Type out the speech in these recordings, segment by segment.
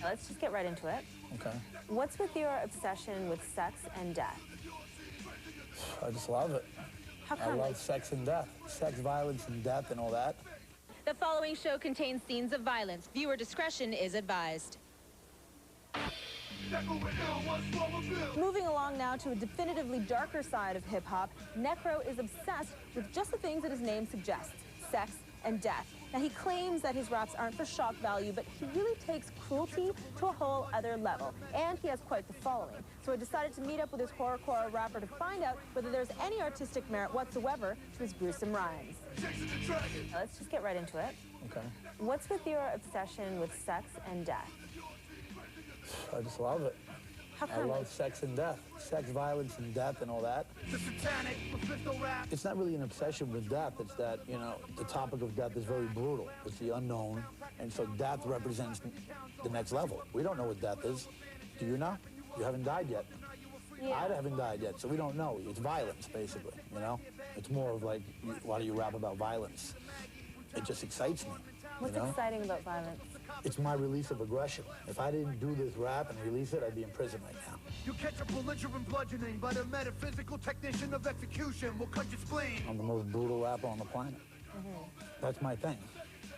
Let's just get right into it. Okay. What's with your obsession with sex and death? I just love it. How come? I love sex and death. Sex, violence, and death and all that. The following show contains scenes of violence. Viewer discretion is advised. Moving along now to a definitively darker side of hip-hop, Necro is obsessed with just the things that his name suggests, sex and death. Now, he claims that his raps aren't for shock value, but he really takes cruelty to a whole other level, and he has quite the following. So I decided to meet up with his horrorcore rapper to find out whether there's any artistic merit whatsoever to his gruesome rhymes. Let's just get right into it. Okay. What's with your obsession with sex and death? I just love it. How I come? love sex and death. Sex, violence, and death and all that. It's not really an obsession with death. It's that, you know, the topic of death is very brutal. It's the unknown. And so death represents the next level. We don't know what death is. Do you know? You haven't died yet. Yeah. I haven't died yet, so we don't know. It's violence, basically, you know? It's more of like, why do you rap about violence? It just excites me. What's exciting about violence? It's my release of aggression. If I didn't do this rap and release it, I'd be in prison right now. You catch a belligerent bludgeoning, but a metaphysical technician of execution will cut your spleen. I'm the most brutal rapper on the planet. That's my thing.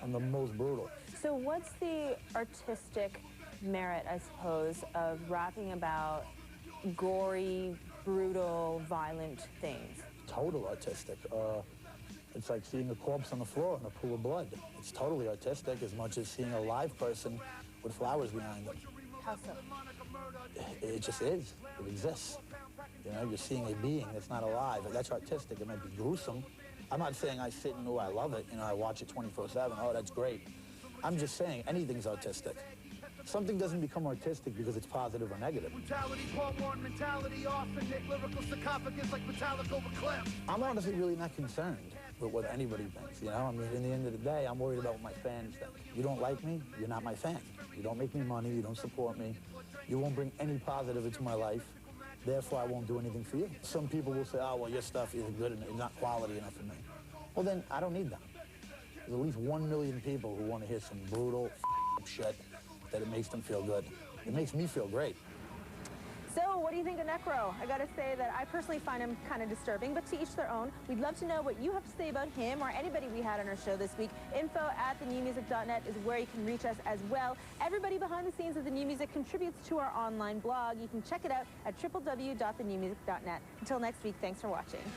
I'm the most brutal. So what's the artistic merit, I suppose, of rapping about gory, brutal, violent things? Total artistic. It's like seeing a corpse on the floor in a pool of blood. It's totally artistic as much as seeing a live person with flowers behind them. How so? It just is. It exists. You know, you're seeing a being that's not alive. That's artistic. It might be gruesome. I'm not saying I sit and, oh, I love it. You know, I watch it 24/7. Oh, that's great. I'm just saying anything's artistic. Something doesn't become artistic because it's positive or negative. I'm honestly really not concerned with what anybody thinks, you know? I mean, in the end of the day, I'm worried about what my fans think. You don't like me, you're not my fan. You don't make me money, you don't support me. You won't bring any positive into my life. Therefore, I won't do anything for you. Some people will say, oh, well, your stuff isn't good enough, it's not quality enough for me. Well, then, I don't need them. There's at least 1 million people who want to hear some brutal shit that it makes them feel good. It makes me feel great. So what do you think of Necro? I gotta say that I personally find him kind of disturbing, but to each their own. We'd love to know what you have to say about him or anybody we had on our show this week. info@thenewmusic.net is where you can reach us as well. Everybody behind the scenes of The New Music contributes to our online blog. You can check it out at www.thenewmusic.net. Until next week, thanks for watching.